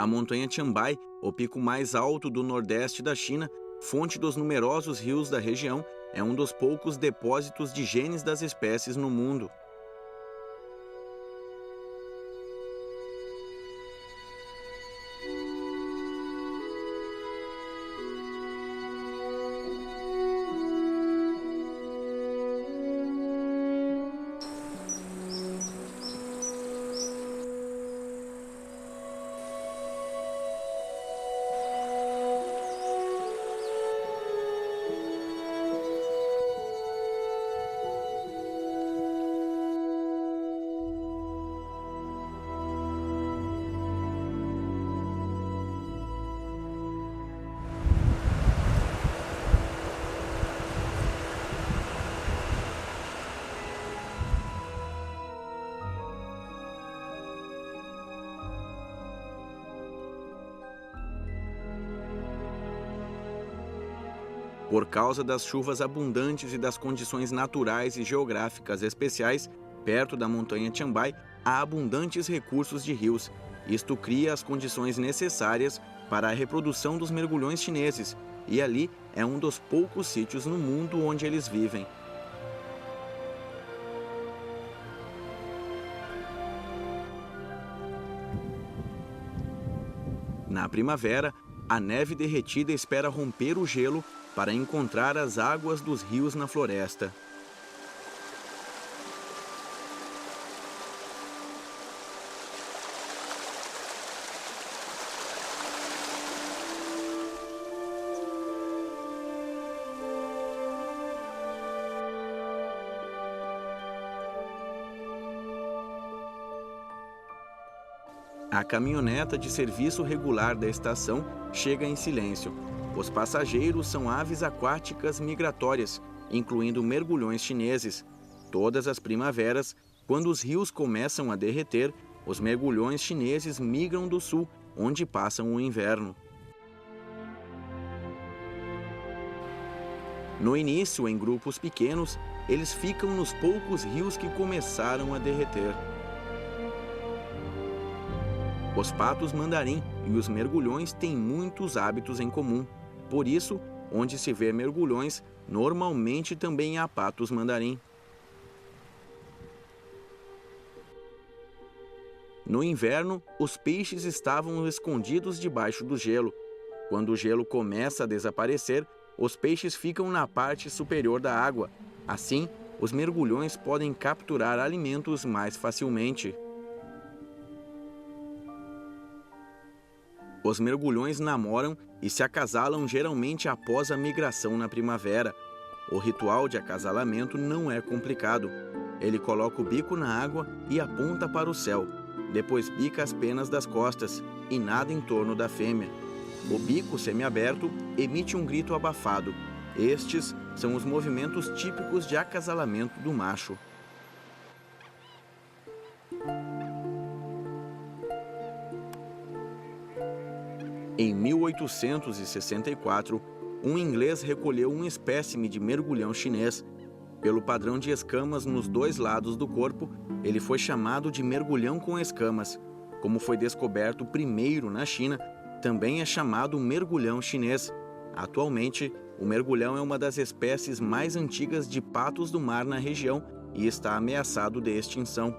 A montanha Tianbai, o pico mais alto do nordeste da China, fonte dos numerosos rios da região, é um dos poucos depósitos de genes das espécies no mundo. Por causa das chuvas abundantes e das condições naturais e geográficas especiais, perto da montanha Tianbai há abundantes recursos de rios. Isto cria as condições necessárias para a reprodução dos mergulhões chineses, e ali é um dos poucos sítios no mundo onde eles vivem. Na primavera, a neve derretida espera romper o gelo para encontrar as águas dos rios na floresta. A caminhoneta de serviço regular da estação chega em silêncio. Os passageiros são aves aquáticas migratórias, incluindo mergulhões chineses. Todas as primaveras, quando os rios começam a derreter, os mergulhões chineses migram do sul, onde passam o inverno. No início, em grupos pequenos, eles ficam nos poucos rios que começaram a derreter. Os patos mandarim e os mergulhões têm muitos hábitos em comum. Por isso, onde se vê mergulhões, normalmente também há patos mandarim. No inverno, os peixes estavam escondidos debaixo do gelo. Quando o gelo começa a desaparecer, os peixes ficam na parte superior da água. Assim, os mergulhões podem capturar alimentos mais facilmente. Os mergulhões namoram e se acasalam geralmente após a migração na primavera. O ritual de acasalamento não é complicado. Ele coloca o bico na água e aponta para o céu. Depois bica as penas das costas e nada em torno da fêmea. O bico semiaberto emite um grito abafado. Estes são os movimentos típicos de acasalamento do macho. Em 1864, um inglês recolheu um espécime de mergulhão chinês. Pelo padrão de escamas nos dois lados do corpo, ele foi chamado de mergulhão com escamas. Como foi descoberto primeiro na China, também é chamado mergulhão chinês. Atualmente, o mergulhão é uma das espécies mais antigas de patos do mar na região e está ameaçado de extinção.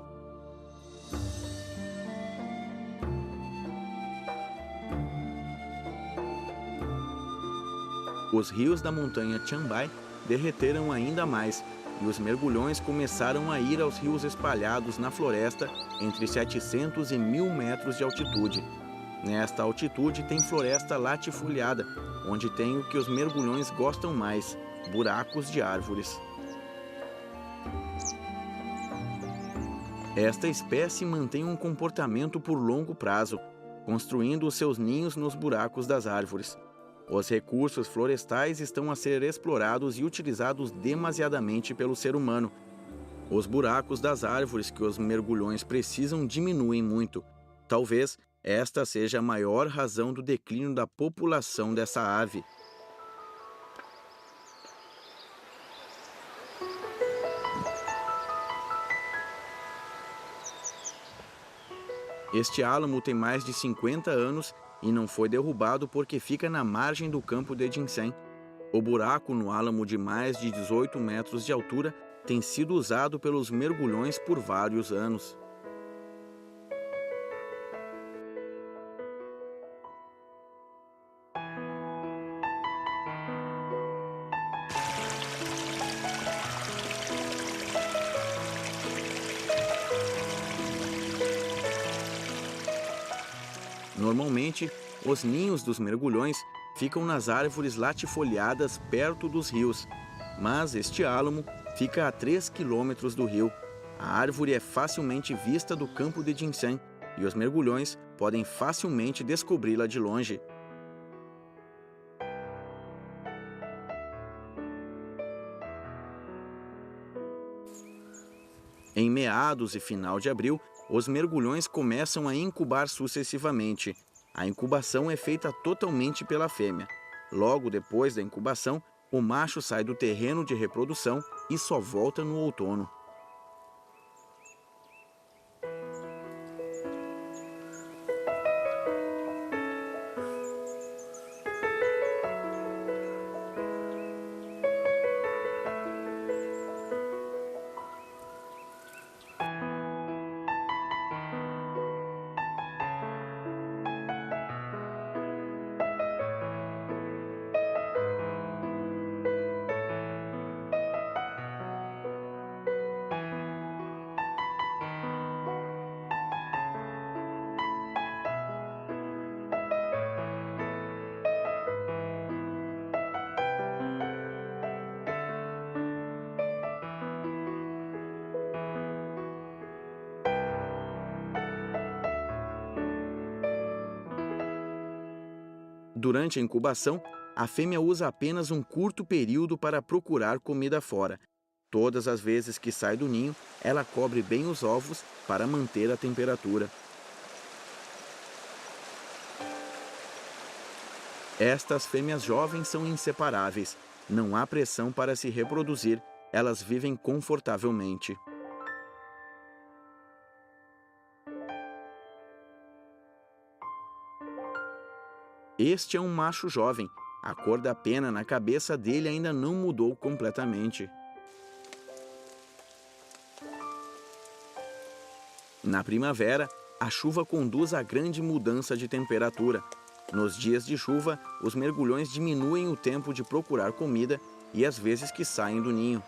Os rios da montanha Tianbai derreteram ainda mais e os mergulhões começaram a ir aos rios espalhados na floresta entre 700 e 1000 metros de altitude. Nesta altitude tem floresta latifoliada, onde tem o que os mergulhões gostam mais, buracos de árvores. Esta espécie mantém um comportamento por longo prazo, construindo os seus ninhos nos buracos das árvores. Os recursos florestais estão a ser explorados e utilizados demasiadamente pelo ser humano. Os buracos das árvores que os mergulhões precisam diminuem muito. Talvez esta seja a maior razão do declínio da população dessa ave. Este álamo tem mais de 50 anos e não foi derrubado porque fica na margem do campo de ginseng. O buraco no álamo de mais de 18 metros de altura tem sido usado pelos mergulhões por vários anos. Normalmente, os ninhos dos mergulhões ficam nas árvores latifoliadas perto dos rios, mas este álamo fica a 3 quilômetros do rio. A árvore é facilmente vista do campo de ginseng e os mergulhões podem facilmente descobri-la de longe. Em meados e final de abril, os mergulhões começam a incubar sucessivamente. A incubação é feita totalmente pela fêmea. Logo depois da incubação, o macho sai do terreno de reprodução e só volta no outono. Durante a incubação, a fêmea usa apenas um curto período para procurar comida fora. Todas as vezes que sai do ninho, ela cobre bem os ovos para manter a temperatura. Estas fêmeas jovens são inseparáveis. Não há pressão para se reproduzir. Elas vivem confortavelmente. Este é um macho jovem. A cor da pena na cabeça dele ainda não mudou completamente. Na primavera, a chuva conduz a grande mudança de temperatura. Nos dias de chuva, os mergulhões diminuem o tempo de procurar comida e as vezes que saem do ninho.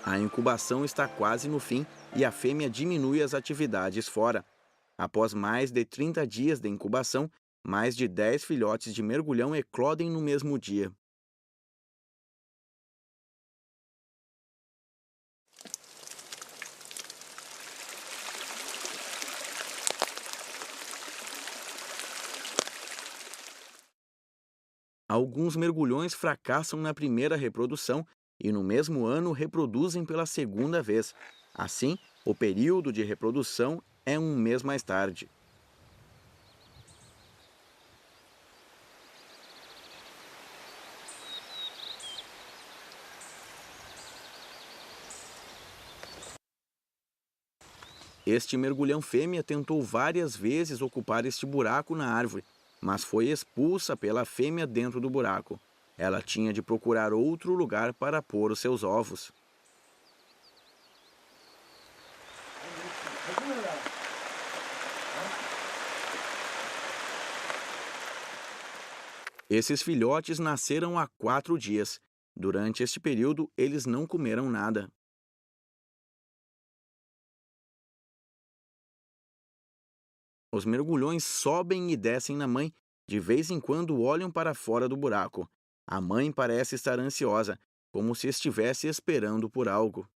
A incubação está quase no fim e a fêmea diminui as atividades fora. Após mais de 30 dias de incubação, mais de 10 filhotes de mergulhão eclodem no mesmo dia. Alguns mergulhões fracassam na primeira reprodução e no mesmo ano reproduzem pela segunda vez. Assim, o período de reprodução é um mês mais tarde. Este mergulhão fêmea tentou várias vezes ocupar este buraco na árvore, mas foi expulsa pela fêmea dentro do buraco. Ela tinha de procurar outro lugar para pôr os seus ovos. Esses filhotes nasceram há 4 dias. Durante este período, eles não comeram nada. Os mergulhões sobem e descem na mãe, de vez em quando olham para fora do buraco. A mãe parece estar ansiosa, como se estivesse esperando por algo.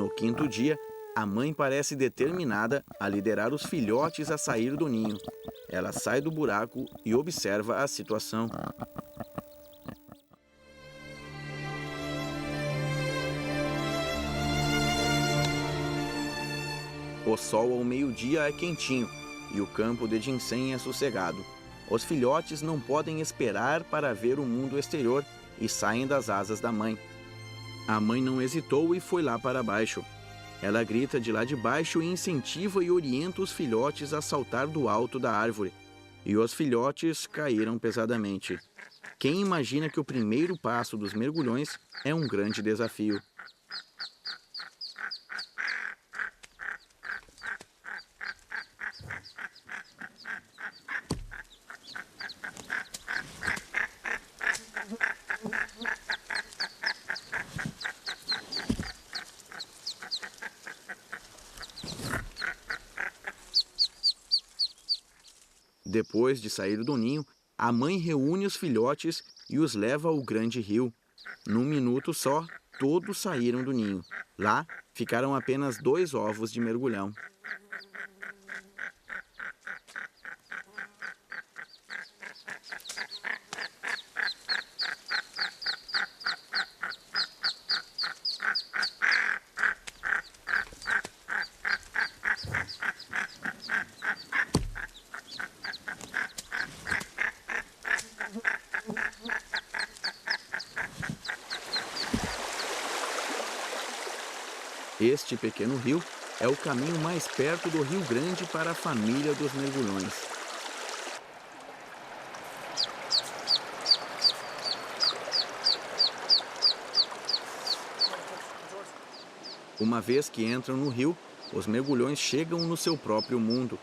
No quinto dia, a mãe parece determinada a liderar os filhotes a sair do ninho. Ela sai do buraco e observa a situação. O sol ao meio-dia é quentinho e o campo de ginseng é sossegado. Os filhotes não podem esperar para ver o mundo exterior e saem das asas da mãe. A mãe não hesitou e foi lá para baixo. Ela grita de lá de baixo e incentiva e orienta os filhotes a saltar do alto da árvore. E os filhotes caíram pesadamente. Quem imagina que o primeiro passo dos mergulhões é um grande desafio? Depois de sair do ninho, a mãe reúne os filhotes e os leva ao grande rio. Num minuto só, todos saíram do ninho. Lá, ficaram apenas 2 ovos de mergulhão. Este pequeno rio é o caminho mais perto do Rio Grande para a família dos mergulhões. Uma vez que entram no rio, os mergulhões chegam no seu próprio mundo.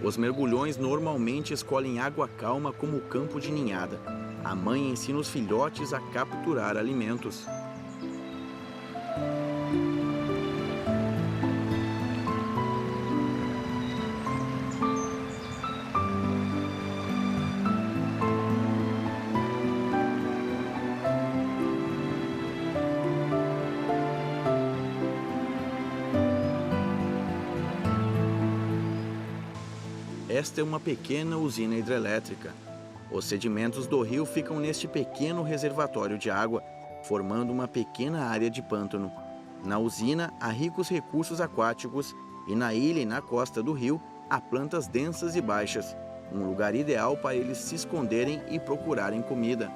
Os mergulhões normalmente escolhem água calma como campo de ninhada. A mãe ensina os filhotes a capturar alimentos. Esta é uma pequena usina hidrelétrica. Os sedimentos do rio ficam neste pequeno reservatório de água, formando uma pequena área de pântano. Na usina há ricos recursos aquáticos e na ilha e na costa do rio há plantas densas e baixas, um lugar ideal para eles se esconderem e procurarem comida.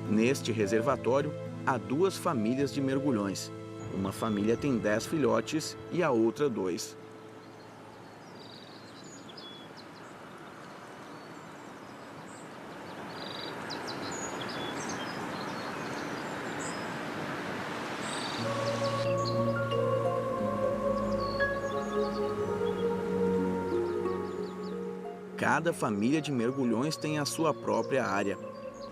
Neste reservatório, há 2 famílias de mergulhões. Uma família tem 10 filhotes e a outra 2. Cada família de mergulhões tem a sua própria área.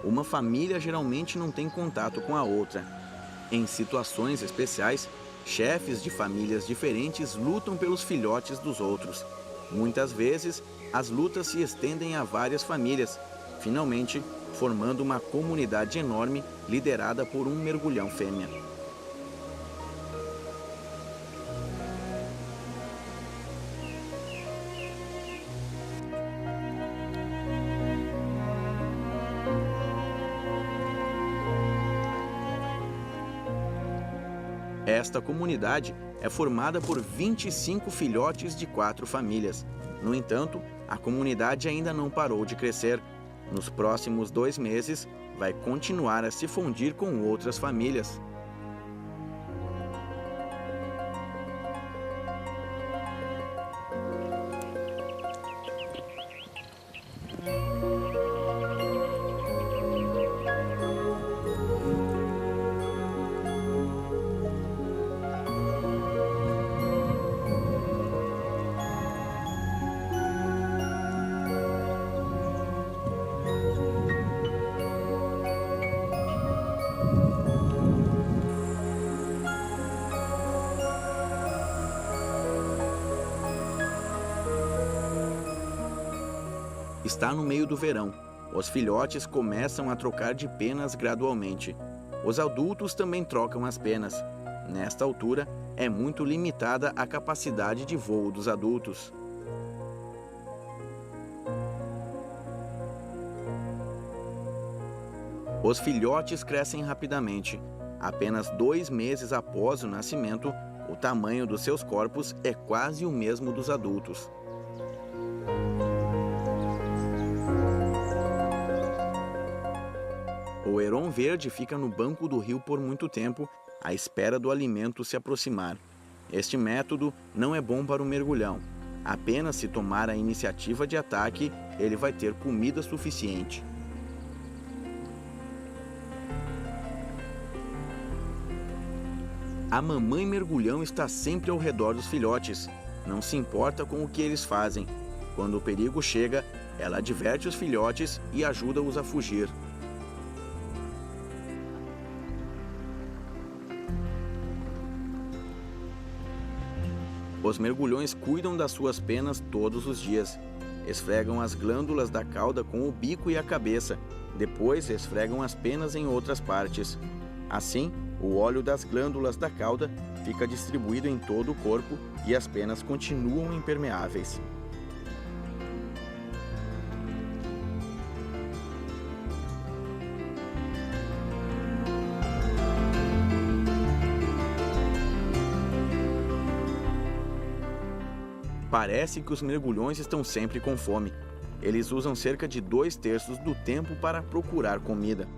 Uma família geralmente não tem contato com a outra. Em situações especiais, chefes de famílias diferentes lutam pelos filhotes dos outros. Muitas vezes, as lutas se estendem a várias famílias. Finalmente, formando uma comunidade enorme liderada por um mergulhão fêmea. Esta comunidade é formada por 25 filhotes de 4 famílias. No entanto, a comunidade ainda não parou de crescer. Nos próximos 2 meses, vai continuar a se fundir com outras famílias. Está no meio do verão. Os filhotes começam a trocar de penas gradualmente. Os adultos também trocam as penas. Nesta altura, é muito limitada a capacidade de voo dos adultos. Os filhotes crescem rapidamente. Apenas 2 meses após o nascimento, o tamanho dos seus corpos é quase o mesmo dos adultos. O heron verde fica no banco do rio por muito tempo, à espera do alimento se aproximar. Este método não é bom para o mergulhão. Apenas se tomar a iniciativa de ataque, ele vai ter comida suficiente. A mamãe mergulhão está sempre ao redor dos filhotes. Não se importa com o que eles fazem. Quando o perigo chega, ela adverte os filhotes e ajuda-os a fugir. Os mergulhões cuidam das suas penas todos os dias. Esfregam as glândulas da cauda com o bico e a cabeça. Depois esfregam as penas em outras partes. Assim, o óleo das glândulas da cauda fica distribuído em todo o corpo e as penas continuam impermeáveis. Parece que os mergulhões estão sempre com fome. Eles usam cerca de 2/3 do tempo para procurar comida.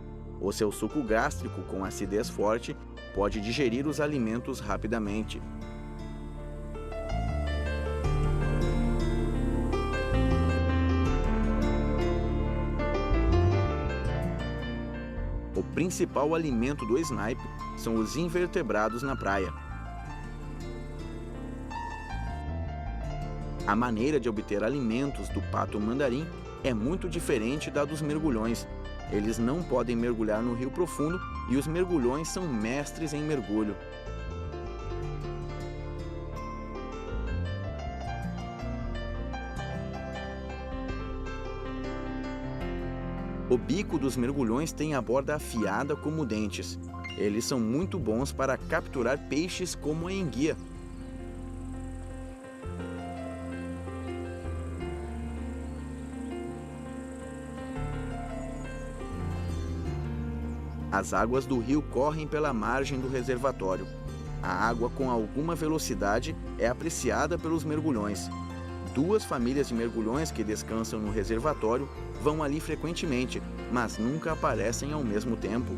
O seu suco gástrico, com acidez forte, pode digerir os alimentos rapidamente. O principal alimento do snipe são os invertebrados na praia. A maneira de obter alimentos do pato-mandarim é muito diferente da dos mergulhões. Eles não podem mergulhar no rio profundo e os mergulhões são mestres em mergulho. O bico dos mergulhões tem a borda afiada como dentes. Eles são muito bons para capturar peixes como a enguia. As águas do rio correm pela margem do reservatório. A água com alguma velocidade é apreciada pelos mergulhões. 2 famílias de mergulhões que descansam no reservatório vão ali frequentemente, mas nunca aparecem ao mesmo tempo.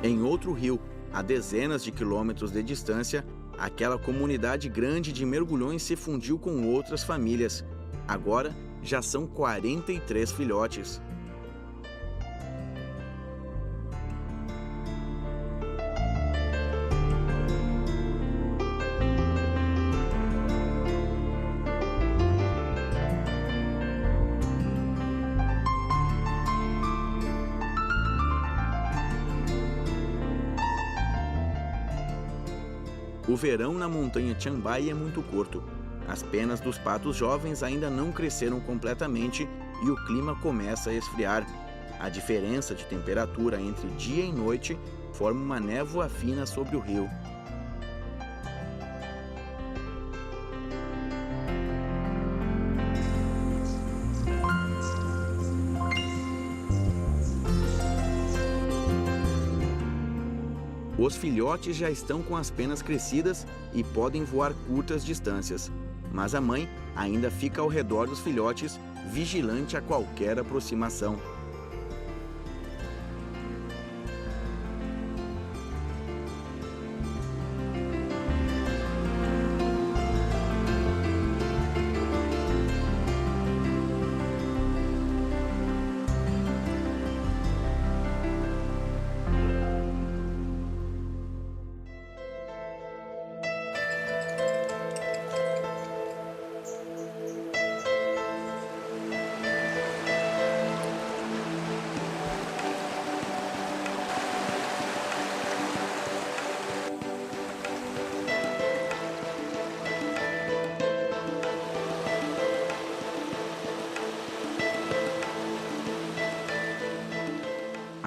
Em outro rio, a dezenas de quilômetros de distância, aquela comunidade grande de mergulhões se fundiu com outras famílias. Agora, já são 43 filhotes. O verão na montanha Chambai é muito curto. As penas dos patos jovens ainda não cresceram completamente e o clima começa a esfriar. A diferença de temperatura entre dia e noite forma uma névoa fina sobre o rio. Os filhotes já estão com as penas crescidas e podem voar curtas distâncias, mas a mãe ainda fica ao redor dos filhotes, vigilante a qualquer aproximação.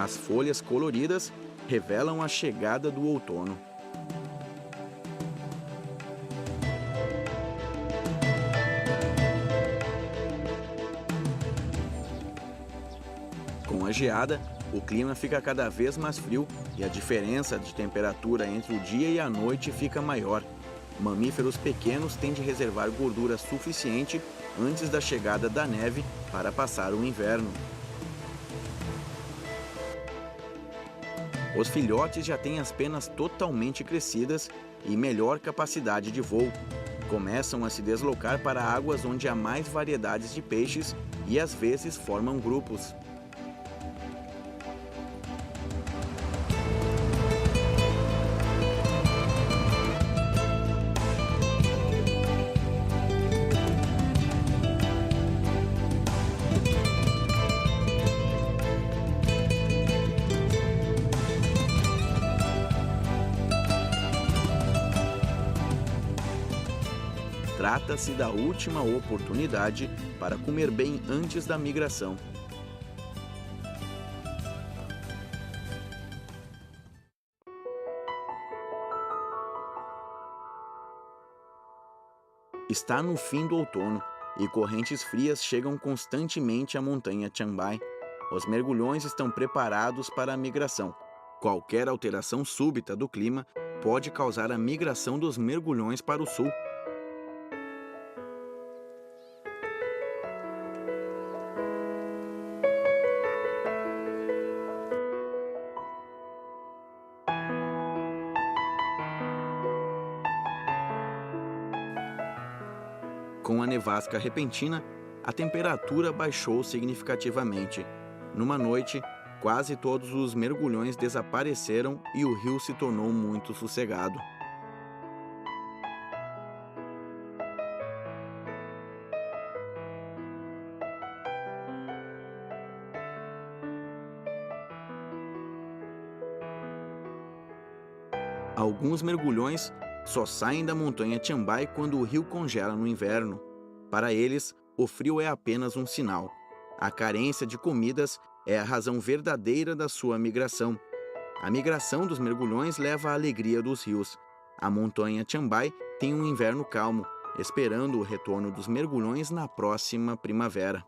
As folhas coloridas revelam a chegada do outono. Com a geada, o clima fica cada vez mais frio e a diferença de temperatura entre o dia e a noite fica maior. Mamíferos pequenos têm de reservar gordura suficiente antes da chegada da neve para passar o inverno. Os filhotes já têm as penas totalmente crescidas e melhor capacidade de voo. Começam a se deslocar para águas onde há mais variedades de peixes e às vezes formam grupos. Trata-se da última oportunidade para comer bem antes da migração. Está no fim do outono e correntes frias chegam constantemente à montanha Chambai. Os mergulhões estão preparados para a migração. Qualquer alteração súbita do clima pode causar a migração dos mergulhões para o sul. Com a nevasca repentina, a temperatura baixou significativamente. Numa noite, quase todos os mergulhões desapareceram e o rio se tornou muito sossegado. Alguns mergulhões só saem da montanha Chambai quando o rio congela no inverno. Para eles, o frio é apenas um sinal. A carência de comidas é a razão verdadeira da sua migração. A migração dos mergulhões leva à alegria dos rios. A montanha Chambai tem um inverno calmo, esperando o retorno dos mergulhões na próxima primavera.